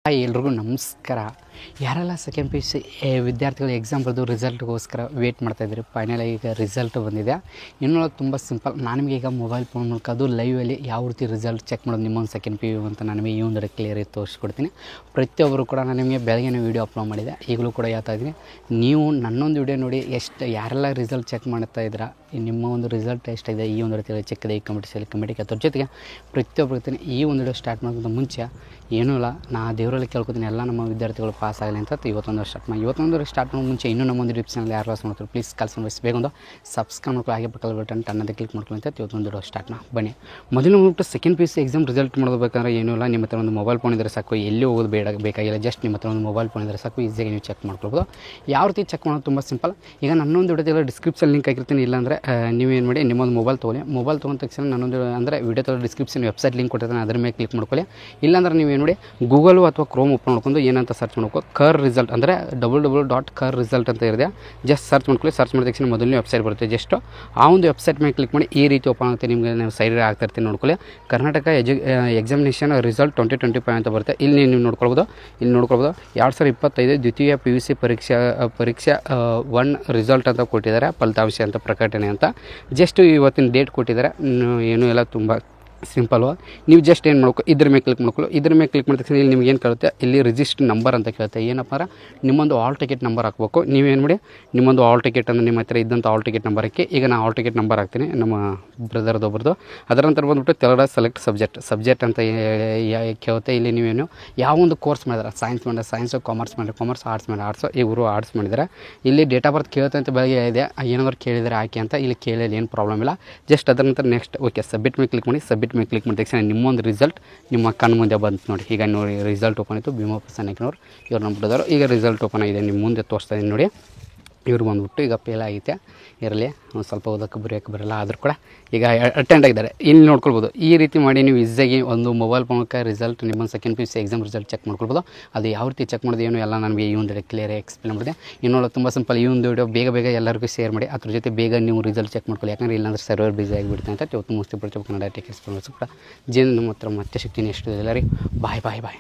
Hi ಎಲ್ರಿಗೂ ನಮಸ್ಕಾರ. ಯಾರೆಲ್ಲ ಸೆಕೆಂಡ್ ಪಿ ಯು ಸಿ ವಿದ್ಯಾರ್ಥಿಗಳು ಎಕ್ಸಾಮ್ ಬರೆದು ರಿಸಲ್ಟ್ಗೋಸ್ಕರ ವೇಟ್ ಮಾಡ್ತಾಯಿದ್ರು, ಫೈನಲ್ ಈಗ ರಿಸಲ್ಟ್ ಬಂದಿದೆ. ಇನ್ನೂ ತುಂಬ ಸಿಂಪಲ್. ನಾನು ನಿಮಗೆ ಈಗ ಮೊಬೈಲ್ ಫೋನ್ ಮೂಲಕ ಅದು ಲೈವಲ್ಲಿ ಯಾವ ರೀತಿ ರಿಸಲ್ಟ್ ಚೆಕ್ ಮಾಡೋದು ನಿಮ್ಮೊಂದು ಸೆಕೆಂಡ್ ಪಿ ಯು ಅಂತ ನಾನು ನಿಮಗೆ ಈ ಒಂದು ಕ್ಲಿಯರಾಗಿ ತೋರಿಸ್ಕೊಡ್ತೀನಿ. ಪ್ರತಿಯೊಬ್ಬರು ಕೂಡ ನಾನು ನಿಮಗೆ ಬೆಳಗ್ಗೆ ವೀಡಿಯೋ ಅಪ್ಲೋಡ್ ಮಾಡಿದೆ, ಈಗಲೂ ಕೂಡ ಹೇಳ್ತಾ ಇದ್ದೀನಿ. ನೀವು ನನ್ನೊಂದು ವೀಡಿಯೋ ನೋಡಿ ಯಾರೆಲ್ಲ ರಿಸಲ್ಟ್ ಚೆಕ್ ಮಾಡ್ತಾ ಇದ್ದೀರಾ, ನಿಮ್ಮ ಒಂದು ರಿಸಲ್ಟ್ ಎಷ್ಟಾಗಿದೆ ಈ ಒಂದು ರೀತಿಯಲ್ಲಿ ಚೆಕ್ ಇದೆ ಈ ಕಮಿಟಿಗೆ ಅದ್ರ ಜೊತೆಗೆ ಪ್ರತಿಯೊಬ್ಬರು ಇರ್ತೀನಿ. ಈ ಒಂದು ವಿಡಿಯೋ ಸ್ಟಾರ್ಟ್ ಮಾಡೋಕ್ಕಿಂತ ಮುಂಚೆ ಏನೂ ಇಲ್ಲ, ನಾ ದೇವರಲ್ಲಿ ಕೇಳ್ಕೊತೀನಿ ಎಲ್ಲ ನಮ್ಮ ವಿದ್ಯಾರ್ಥಿಗಳು ಪಾಸ್ ಆಗಲಿ ಅಂತ. ಇವತ್ತೊಂದು ಸ್ಟಾರ್ಟ್ ಮಾಡೋ ಮುಂಚೆ ಇನ್ನೂ ನಮ್ಮೊಂದು ಯೂಟ್ಯೂಬ್ ಚಾನಲ್ ಯಾರು ವಾಸ್ ಮಾಡ್ತಾರೆ ಪ್ಲೀಸ್ ಕಲ್ಸ್ಕೊಂಡು ಬೇಗೊಂದು ಸಬ್ಸ್ಕ್ರೈಬ್ ಮಾಡ್ಕೊಳ್ಳಿ, ಹಾಗೆ ಪಕ್ಕದ ಬಟನ್ ಟನ್ನದೇ ಕ್ಲಿಕ್ ಮಾಡ್ಕೊಳ್ಳಿ ಅಂತ. ಇವತ್ತೊಂದು ವಿಡಿಯೋ ಸ್ಟಾರ್ಟ್ ಬನ್ನಿ. ಮೊದಲು ಹೋಗ್ಬಿಟ್ಟು second P U C exam result ಮಾಡಬೇಕಂದ್ರೆ ಏನೂ ಇಲ್ಲ, ನಿಮ್ಮ ಹತ್ರ ಒಂದು ಮೊಬೈಲ್ ಫೋನ್ ಇದ್ದರೆ ಸಾಕು, ಎಲ್ಲಿ ಹೋಗೋದು ಬೇಕಾಗಿಲ್ಲ. ಜಸ್ಟ್ ನಿಮ್ಮ ಹತ್ರ ಒಂದು ಮೊಬೈಲ್ ಫೋನ್ ಇದ್ದರೆ ಸಾಕು, ಈಸಿಯಾಗಿ ನೀವು ಚೆಕ್ ಮಾಡ್ಕೊಳ್ಬೋದು. ಯಾವ ರೀತಿ ಚೆಕ್ ಮಾಡೋದು ತುಂಬ ಸಿಂಪಲ್. ಈಗ ನನ್ನೊಂದು ವಿಡಿಯೋದಲ್ಲಿ ಡಿಸ್ಕ್ರಿಪ್ಷನ್ ಲಿಂಕ್ ಆಗಿರ್ತೀನಿ, ಇಲ್ಲಾಂದರೆ ನೀವೇನು ಮಾಡಿ ನಿಮ್ಮೊಂದು ಮೊಬೈಲ್ ತೊಗೊಂಡ ತಕ್ಷಣ ನನ್ನೊಂದು ಅಂದರೆ ವಿಡಿಯೋದಲ್ಲಿ ಡಿಸ್ಕ್ರಿಪ್ಷನ್ ವೆಬ್ಸೈಟ್ ಲಿಂಕ್ ಕೊಟ್ಟಿರ್ತಾನೆ, ಅದ್ರ ಮೇಲೆ ಕ್ಲಿಕ್ ಮಾಡ್ಕೊಳ್ಳಿ. ಇಲ್ಲಾಂದ್ರೆ ನೀವೇನು ಮಾಡಿ ಗೂಗಲು ಅಥವಾ ಕ್ರೋಮ್ ಓಪನ್ ಮಾಡ್ಕೊಂಡು ಏನಂತ ಸರ್ಚ್ ಮಾಡ್ಕೋ, ಕರ್ ರಿಸಲ್ಟ್ ಅಂದರೆ www.kar-result ಅಂತ ಇರುತ್ತೆ. ಜಸ್ಟ್ ಸರ್ಚ್ ಮಾಡ್ಕೊಳ್ಳಿ. ಸರ್ಚ್ ಮಾಡಿದ ತಕ್ಷಣ ಮೊದಲನೇ ವೆಬ್ಸೈಟ್ ಬರುತ್ತೆ. ಜಸ್ಟ್ ಆ ಒಂದು ವೆಬ್ಸೈಟ್ ಮೇಲೆ ಕ್ಲಿಕ್ ಮಾಡಿ ಈ ರೀತಿ ಓಪನ್ ಆಗುತ್ತೆ. ನಿಮಗೆ ನಾವು ಸೈಡ್ ಆಗ್ತಾಯಿರ್ತೀನಿ ನೋಡ್ಕೊಳ್ಳಿ. ಕರ್ನಾಟಕ ಎಕ್ಸಾಮಿನೇಷನ್ ರಿಸಲ್ಟ್ 2025 ಅಂತ ಬರುತ್ತೆ. ಇಲ್ಲಿ ನೀವು ನೋಡ್ಕೊಳ್ಬೋದು 2025 ದ್ವಿತೀಯ ಪಿ ಯು ಸಿ ಪರೀಕ್ಷೆ 1 ರಿಸಲ್ಟ್ ಅಂತ ಕೊಟ್ಟಿದ್ದಾರೆ, ಫಲಿತಾಂಶ ಅಂತ ಪ್ರಕಟಣೆ ಅಂತ. ಜಸ್ಟ್ ಇವತ್ತಿನ ಡೇಟ್ ಕೊಟ್ಟಿದ್ದಾರೆ. ಏನೂ ಎಲ್ಲ ತುಂಬ ಸಿಂಪಲ್ವ. ನೀವು ಜಸ್ಟ್ ಏನು ಮಾಡ್ಕೊ ಇದ್ರ ಮೇಲೆ ಕ್ಲಿಕ್ ಮಾಡ್ಕೊಳ್ಳೋ. ಇದ್ರ ಮೇಲೆ ಕ್ಲಿಕ್ ಮಾಡಿದ ತಕ್ಷಣ ಇಲ್ಲಿ ನಿಮ್ಗೆ ಏನು ಕೇಳುತ್ತೆ, ಇಲ್ಲಿ ರಿಜಿಸ್ಟರ್ ನಂಬರ್ ಅಂತ ಕೇಳುತ್ತೆ. ಏನಪ್ಪ ಅಂದ್ರೆ ನಿಮ್ಮೊಂದು ಆಲ್ ಟಿಕೆಟ್ ನಂಬರ್ ಹಾಕಬೇಕು. ನೀವೇನು ಮಾಡಿ ನಿಮ್ಮೊಂದು ಆಲ್ ಟಿಕೆಟ್ ಅಂದರೆ ನಿಮ್ಮ ಹತ್ರ ಇದ್ದಂಥ ಆಲ್ ಟಿಕೆಟ್ ನಂಬರ್ ಹಾಕಿ. ಈಗ ನಾನು ಆಲ್ ಟಿಕೆಟ್ ನಂಬರ್ ಹಾಕ್ತೀನಿ, ನಮ್ಮ ಬ್ರದರ್ದೊಬ್ಬರದು. ಅದರ ನಂತರ ಬಂದುಬಿಟ್ಟು ತೆಲಡ ಸೆಲೆಕ್ಟ್ ಸಬ್ಜೆಕ್ಟ್ ಅಂತ ಕೇಳುತ್ತೆ. ಇಲ್ಲಿ ನೀವೇನು ಯಾವ ಒಂದು ಕೋರ್ಸ್ ಮಾಡಿದಾರೆ, ಸೈನ್ಸು ಕಾಮರ್ಸ್ ಆರ್ಟ್ಸು. ಇವರು ಆರ್ಟ್ಸ್ ಮಾಡಿದ್ದಾರೆ. ಇಲ್ಲಿ ಡೇಟ್ ಆಫ್ ಬರ್ತ್ ಕೇಳುತ್ತೆ ಅಂತ ಬೆಳಗ್ಗೆ ಇದೆ, ಏನಾದ್ರು ಕೇಳಿದರೆ ಆಕೆ ಅಂತ. ಇಲ್ಲಿ ಕೇಳಿದ್ರೆ ಏನು ಪ್ರಾಬ್ಲಮ್ ಇಲ್ಲ. ಜಸ್ಟ್ ಅದರ ನಂತರ ನೆಕ್ಸ್ಟ್ ಓಕೆ ಸಬ್ಮಿಟ್ ಮೇಲೆ ಕ್ಲಿಕ್ ಮಾಡಿ. ಸಬ್ಮಿಟ್ ಮೇಲೆ ಕ್ಲಿಕ್ ಮಾಡಿದ ತಕ್ಷಣ ನಿಮ್ಮೊಂದು ರಿಸಲ್ಟ್ ನಿಮ್ಮ ಕಣ್ಣು ಮುಂದೆ ಬಂತು ನೋಡಿ. ಈಗ ನೋಡಿ ರಿಸಲ್ಟ್ ಓಪನ್ ಆಯಿತು. ಭೀಮಪ್ಪ ಇವ್ರು ನಂಬಿಟ್ಟಿದ್ದಾರೆ. ಈಗ ರಿಸಲ್ಟ್ ಓಪನ್ ಆಗಿದೆ, ನಿಮ್ಮ ಮುಂದೆ ತೋರಿಸ್ತಾ ಇದ್ದೀನಿ ನೋಡಿ. ಇವ್ರು ಬಂದುಬಿಟ್ಟು ಈಗ ಫೇಲ್ ಆಗೈತೆ, ಇರಲಿ ಒಂದು ಸ್ವಲ್ಪ ಓದೋಕ್ಕೆ ಬರೆಯೋಕ್ಕೆ ಬರೋಲ್ಲ, ಆದರೂ ಕೂಡ ಈಗ ಅಟೆಂಡ್ ಆಗಿದ್ದಾರೆ. ಇಲ್ಲಿ ನೋಡ್ಕೊಳ್ಬೋದು. ಈ ರೀತಿ ಮಾಡಿ ನೀವು ಈಸಿಯಾಗಿ ಒಂದು ಮೊಬೈಲ್ ಫೋನ್ಗೆ ರಿಸಲ್ಟ್ ನಿಮ್ಮ second P U C exam result check ಮಾಡ್ಕೊಳ್ಬೋದು. ಅದು ಯಾವ ರೀತಿ ಚೆಕ್ ಮಾಡೋದು ಏನು ಎಲ್ಲ ನನಗೆ ಈ ಒಂದು ಕ್ಲಿಯರಾಗಿ ಎಕ್ಸ್ಪ್ಲೇನ್ ಮಾಡಿದೆ. ಇನ್ನೊಂದು ತುಂಬ ಸಿಂಪಲ್. ಈ ಒಂದು ವಿಡಿಯೋ ಬೇಗ ಎಲ್ಲರಿಗೂ ಶೇರ್ ಮಾಡಿ, ಅದ್ರ ಜೊತೆ ಬೇಗ ನೀವು ರಿಸಲ್ಟ್ ಚೆಕ್ ಮಾಡ್ಕೊಳ್ಳಿ. ಯಾಕಂದರೆ ಇಲ್ಲಾಂದರೆ ಸರ್ವರ್ ಬಿಸಿ ಆಗಿಬಿಡುತ್ತೆ ಅಂತ. ಇವತ್ತು ಮುಸ್ತಿ ಪಡ್ತೀವಿ ಕನ್ನಡ ಟೆಕ್ ಎಕ್ಸ್ಪ್ಲೇನ್ ಕೂಡ ಜೀವನ ನಮ್ಮ ಹತ್ರ ಮತ್ತೆ ಸಿಗ್ತೀನಿ. ಎಷ್ಟು ಎಲ್ಲರಿಗೆ ಬಾಯ್.